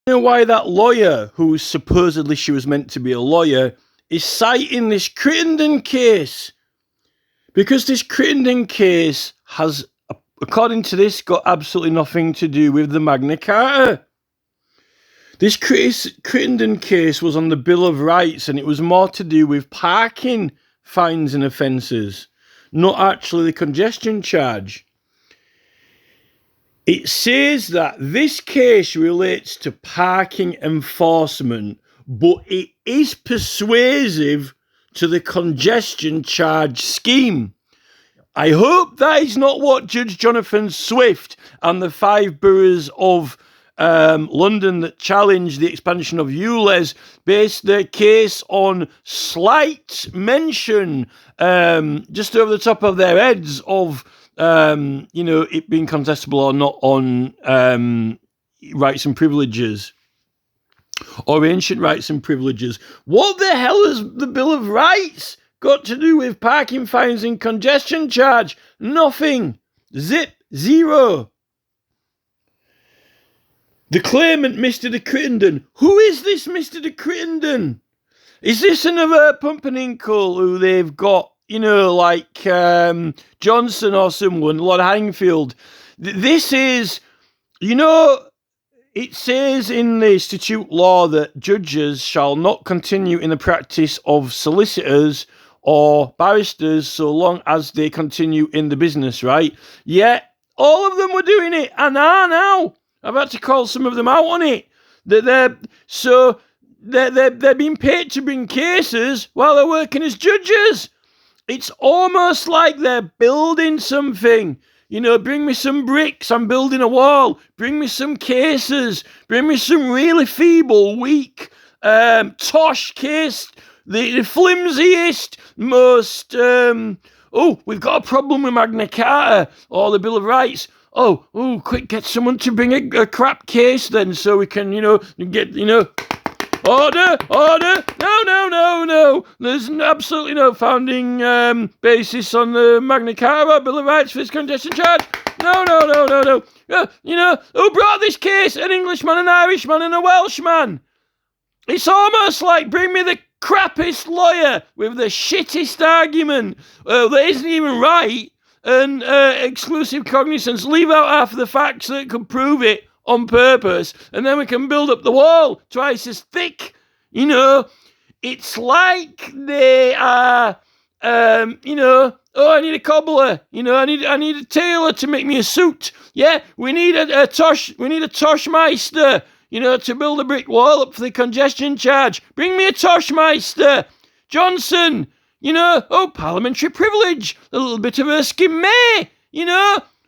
You know why that lawyer, who supposedly she was meant to be a lawyer, is citing this Crittenden case? Because this Crittenden case has, according to this, got absolutely nothing to do with the Magna Carta. This Crittenden case was on the Bill of Rights, and it was more to do with parking fines and offences, not actually the congestion charge. It says that this case relates to parking enforcement, but it is persuasive to the congestion charge scheme. I hope that is not what Judge Jonathan Swift and the 5 boroughs of London that challenged the expansion of ULEZ based their case on slight mention, just over the top of their heads of, it being contestable or not on rights and privileges, or ancient rights and privileges. What the hell has the Bill of Rights got to do with parking fines and congestion charge? Nothing. Zip. Zero. The claimant, Mr. de Crittenden. Who is this Mr. de Crittenden? Is this another pumpernickel who they've got, like Johnson or someone, Lord Hangfield? This is, it says in the Statute Law that judges shall not continue in the practice of solicitors or barristers so long as they continue in the business, right? Yeah, all of them were doing it, and are now. I've had to call some of them out on it. They're being paid to bring cases while they're working as judges. It's almost like they're building something. Bring me some bricks, I'm building a wall. Bring me some cases. Bring me some really feeble, weak, tosh case. The flimsiest, most, we've got a problem with Magna Carta or the Bill of Rights. Quick, get someone to bring a crap case then so we can, get, order. No. There's absolutely no founding basis on the Magna Carta or Bill of Rights for this congestion charge. No. Who brought this case? An Englishman, an Irishman, and a Welshman. It's almost like bring me the crappiest lawyer with the shittest argument that isn't even right. And exclusive cognizance, leave out half of the facts that could prove it on purpose, and then we can build up the wall twice as thick. It's like they are, I need a cobbler, I need a tailor to make me a suit. Yeah, we need a toshmeister, to build a brick wall up for the congestion charge. Bring me a toshmeister. Johnson, parliamentary privilege, a little bit of Erskine May,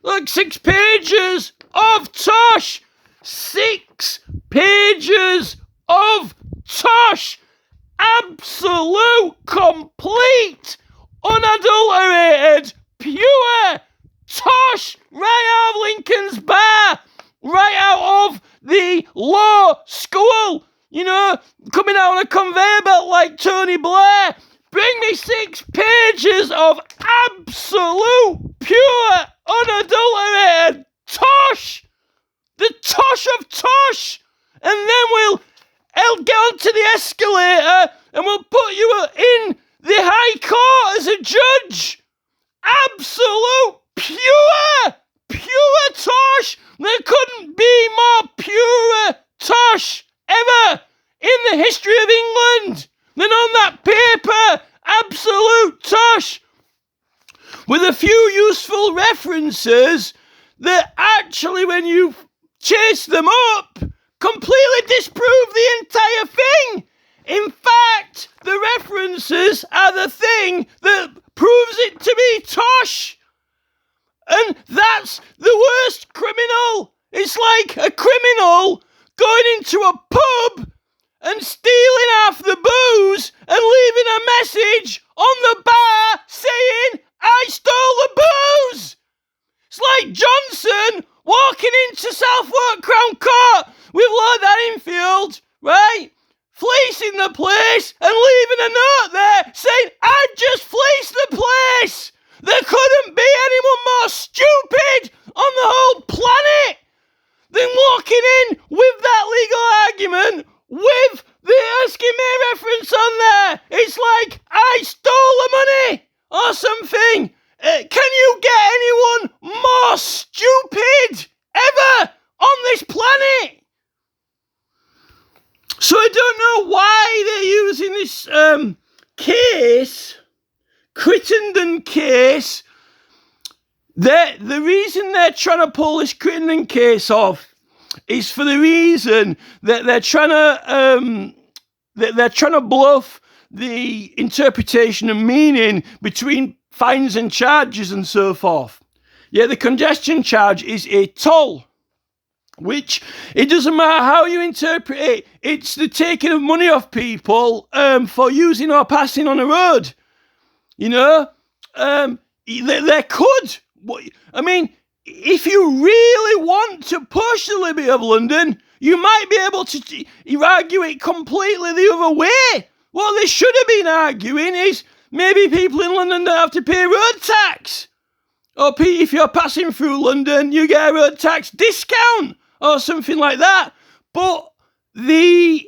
like 6 pages of tosh. 6 pages of tosh. Absolute, complete, unadulterated, pure tosh. Right out of Lincoln's Bar. Right out of the law school. Coming out on a conveyor belt like Tony Blair. Bring me 6 pages of absolute, pure, unadulterated tosh. The tosh of tosh. And then I'll get onto the escalator and we'll put you in the High Court as a judge. Absolute, pure tosh. There couldn't be more pure tosh ever in the history of England than on that paper. Absolute tosh. With a few useful references that actually, when you chase them up, completely disprove the entire thing. In fact, the references are the thing that proves it to be tosh. And that's the worst criminal. It's like a criminal going into a pub and stealing half the booze and leaving a message on the bar saying, I stole the booze. It's like Johnson walking into Southwark Crown Court with Lord Hanningfield, right? Fleecing the place and leaving a note there saying, I just fleeced the place. There couldn't be anyone more stupid on the whole planet than walking in with that legal don't know why they're using this case, Crittenden case. The reason they're trying to pull this Crittenden case off is for the reason that they're trying to bluff the interpretation and meaning between fines and charges and so forth. Yeah, the congestion charge is a toll, which it doesn't matter how you interpret it. It's the taking of money off people for using or passing on a road. You know, there could. I mean, if you really want to push the liberty of London, you might be able to argue it completely the other way. What they should have been arguing is maybe people in London don't have to pay road tax. Or if you're passing through London, you get a road tax discount or something like that. But the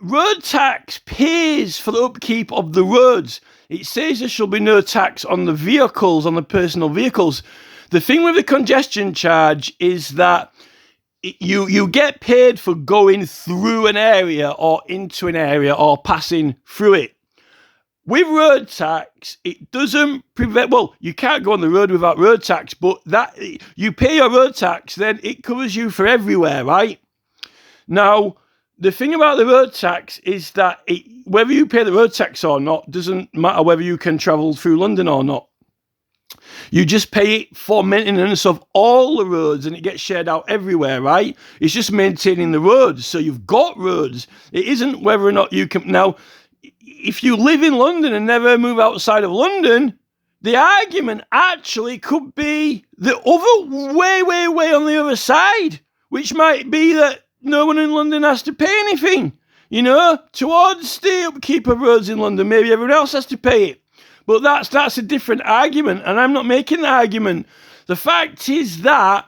road tax pays for the upkeep of the roads. It says there shall be no tax on the vehicles, on the personal vehicles. The thing with the congestion charge is that you get paid for going through an area or into an area or passing through it. With road tax, it doesn't prevent, well, you can't go on the road without road tax, but that you pay your road tax, then it covers you for everywhere, right? Now, the thing about the road tax is that whether you pay the road tax or not doesn't matter whether you can travel through London or not. You just pay it for maintenance of all the roads and it gets shared out everywhere, right? It's just maintaining the roads. So you've got roads. It isn't whether or not you can... Now, if you live in London and never move outside of London, the argument actually could be the other way on the other side, which might be that no one in London has to pay anything, you know, towards the upkeep of roads in London. Maybe everyone else has to pay it. But that's a different argument, and I'm not making the argument. The fact is that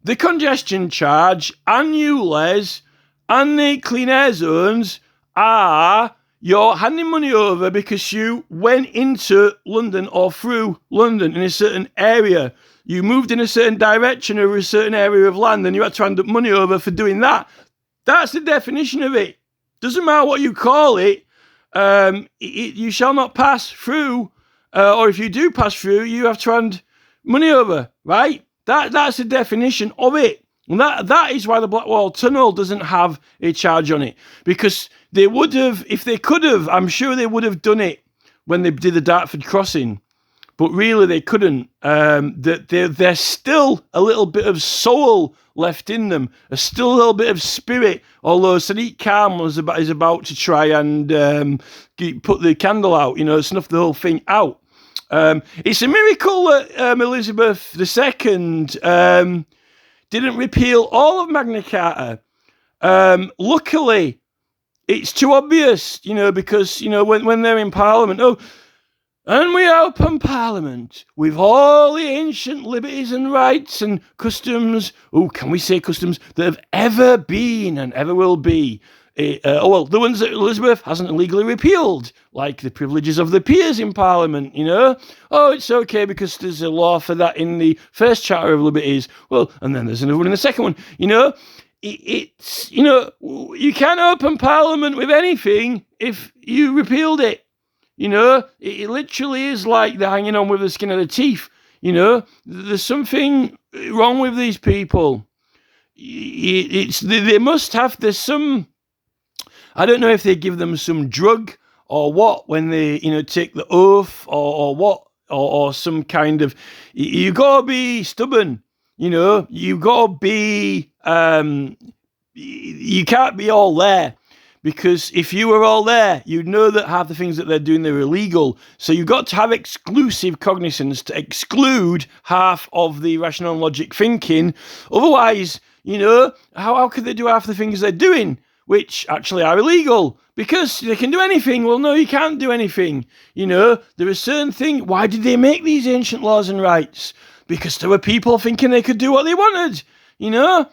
the congestion charge and ULEZ and the clean air zones are you're handing money over because you went into London or through London in a certain area. You moved in a certain direction over a certain area of land and you had to hand up money over for doing that. That's the definition of it. Doesn't matter what you call it. You shall not pass through, or if you do pass through, you have to hand money over, right? That's the definition of it. And that is why the Blackwall Tunnel doesn't have a charge on it. Because they would have, if they could have, I'm sure they would have done it when they did the Dartford crossing. But really they couldn't. There's still a little bit of soul left in them. There's still a little bit of spirit. Although Sadiq Khan is about to try and put the candle out, you know, snuff the whole thing out. It's a miracle that Elizabeth II didn't repeal all of Magna Carta. Luckily, it's too obvious, you know, because, you know, when they're in Parliament, and we open Parliament with all the ancient liberties and rights and customs, can we say customs, that have ever been and ever will be. The ones that Elizabeth hasn't legally repealed, like the privileges of the peers in Parliament, you know. It's okay because there's a law for that in the first Charter of Liberties. Well, and then there's another one in the second one, you know. It's, you know, you can't open Parliament with anything if you repealed it. You know, it literally is like they're hanging on with the skin of their teeth. You know, there's something wrong with these people. They must have, there's some, I don't know if they give them some drug or what when they, you know, take the oath or what, or some kind of, you got to be stubborn, you know, you got to be, you can't be all there. Because if you were all there, you'd know that half the things that they're doing, they're illegal. So you've got to have exclusive cognizance to exclude half of the rational and logic thinking. Otherwise, you know, how could they do half the things they're doing, which actually are illegal? Because they can do anything. Well, no, you can't do anything. You know, there are certain things. Why did they make these ancient laws and rights? Because there were people thinking they could do what they wanted. You know,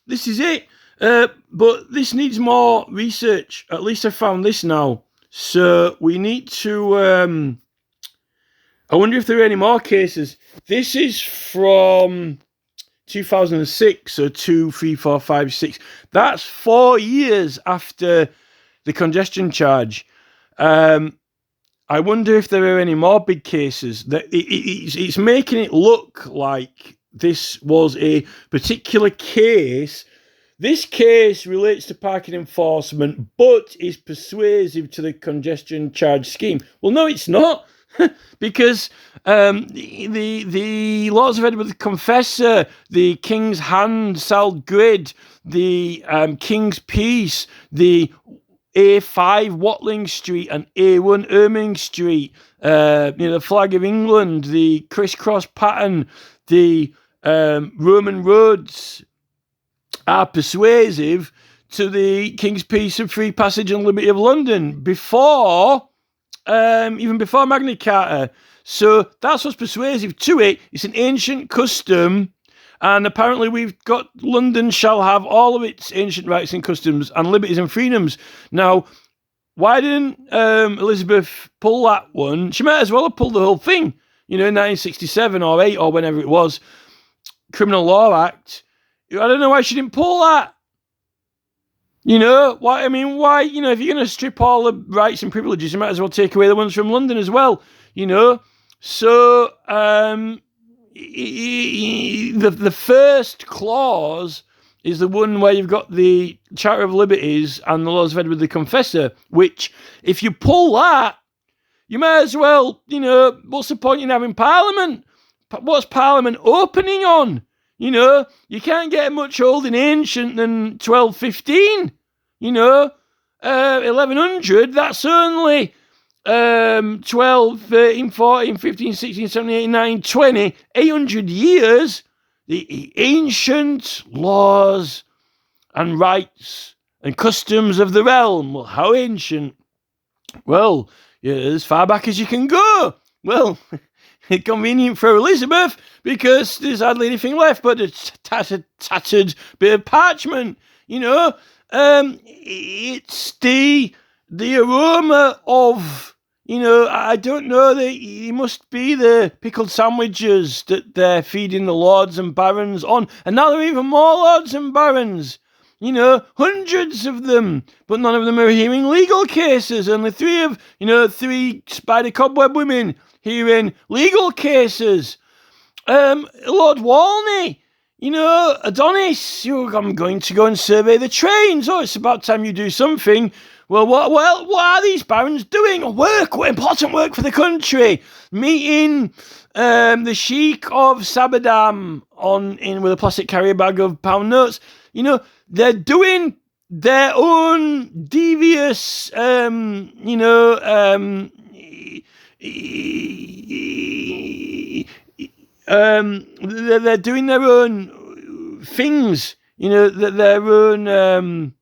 this is it. But this needs more research. At least I found this now. So we need to... I wonder if there are any more cases. This is from 2006, so 2, 3, 4, 5, 6. That's 4 years after the congestion charge. I wonder if there are any more big cases. That it's making it look like this was a particular case. This case relates to parking enforcement, but is persuasive to the congestion charge scheme. Well, no, it's not. Because the Lords of Edward the Confessor, the King's Hand, Sald Grid, the King's Peace, the A5 Watling Street and A1 Erming Street, the Flag of England, the crisscross pattern, the Roman roads are persuasive to the King's Peace and Free Passage and Liberty of London even before Magna Carta. So that's what's persuasive to it. It's an ancient custom, and apparently we've got London shall have all of its ancient rights and customs and liberties and freedoms. Now, why didn't Elizabeth pull that one? She might as well have pulled the whole thing, in 1967 or 8 or whenever it was, Criminal Law Act. I don't know why she didn't pull that. Why? I mean, why? If you're going to strip all the rights and privileges, you might as well take away the ones from London as well. So the first clause is the one where you've got the Charter of Liberties and the Laws of Edward the Confessor, which, if you pull that, you might as well, what's the point in having Parliament? What's Parliament opening on? You can't get much older and ancient than 1215. 1100, that's only 12, 13, 14, 15, 16, 17, 18, 19, 20, 800 years. The ancient laws and rights and customs of the realm. Well, how ancient? Well, as far back as you can go. Well, convenient for Elizabeth because there's hardly anything left but a tattered bit of parchment. It's the aroma of, I don't know, it must be the pickled sandwiches that they're feeding the lords and barons on. And now there are even more lords and barons. Hundreds of them, but none of them are hearing legal cases. Only three spider cobweb women hearing legal cases. Lord Walney, Adonis, I'm going to go and survey the trains. Oh, it's about time you do something. Well, what are these barons doing? Important work for the country. Meeting the Sheik of Sabadam with a plastic carrier bag of pound notes. They're doing their own devious, they're doing their own things, their own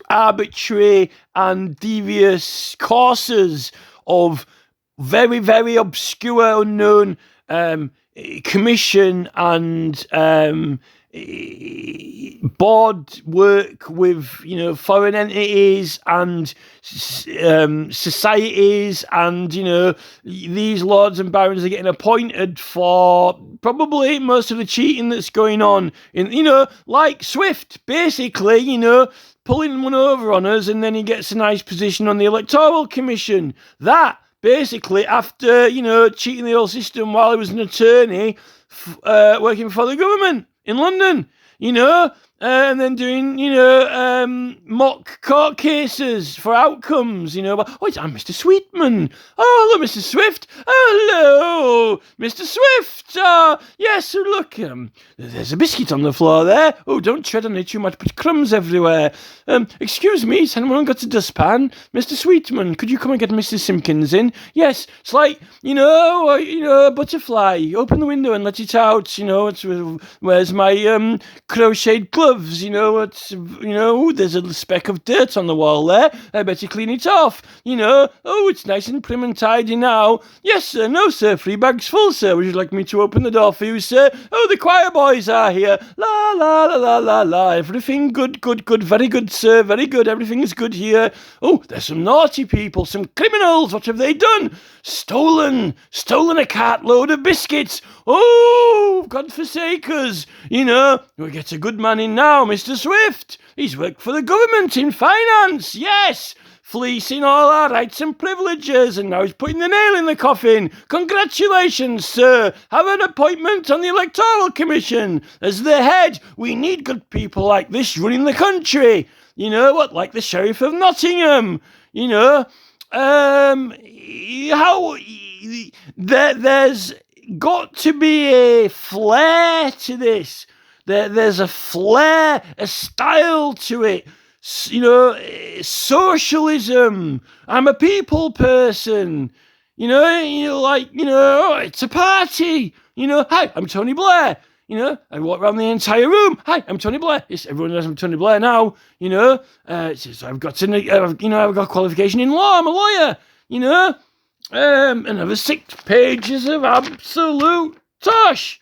arbitrary and devious courses of very, very obscure, unknown commission and board work with foreign entities and societies, and these lords and barons are getting appointed for probably most of the cheating that's going on in like Swift, basically, pulling one over on us, and then he gets a nice position on the Electoral Commission. That basically after cheating the whole system while he was an attorney working for the government in London, and then doing, mock court cases for outcomes, I'm Mr. Sweetman. Oh, hello, Mr. Swift. Oh, hello, Mr. Swift. Yes, look, there's a biscuit on the floor there. Oh, don't tread on it too much, but crumbs everywhere. Excuse me, has anyone got a dustpan? Mr. Sweetman, could you come and get Mr. Simpkins in? Yes, it's like, a butterfly. Open the window and let it out. Where's my crocheted glove? gloves. There's a speck of dirt on the wall there. I better clean it off. It's nice and prim and tidy now. Yes, sir. No, sir. 3 bags full, sir. Would you like me to open the door for you, sir? Oh, the choir boys are here. La, la, la, la, la, la. Everything good, good, good. Very good, sir. Very good. Everything is good here. Oh, there's some naughty people, some criminals. What have they done? Stolen a cartload of biscuits. Oh, God forsake us. We get a good man in now, Mr. Swift. He's worked for the government in finance, yes. Fleecing all our rights and privileges, and now he's putting the nail in the coffin. Congratulations, sir. Have an appointment on the Electoral Commission. As the head, we need good people like this running the country. Like the Sheriff of Nottingham. There's got to be a flair to this. There's a flair, a style to it. Socialism. I'm a people person. It's a party. Hi, I'm Tony Blair. I walk around the entire room. Hi, I'm Tony Blair. Yes, everyone knows I'm Tony Blair now. So I've got I've got qualification in law. I'm a lawyer. Another 6 pages of absolute tosh.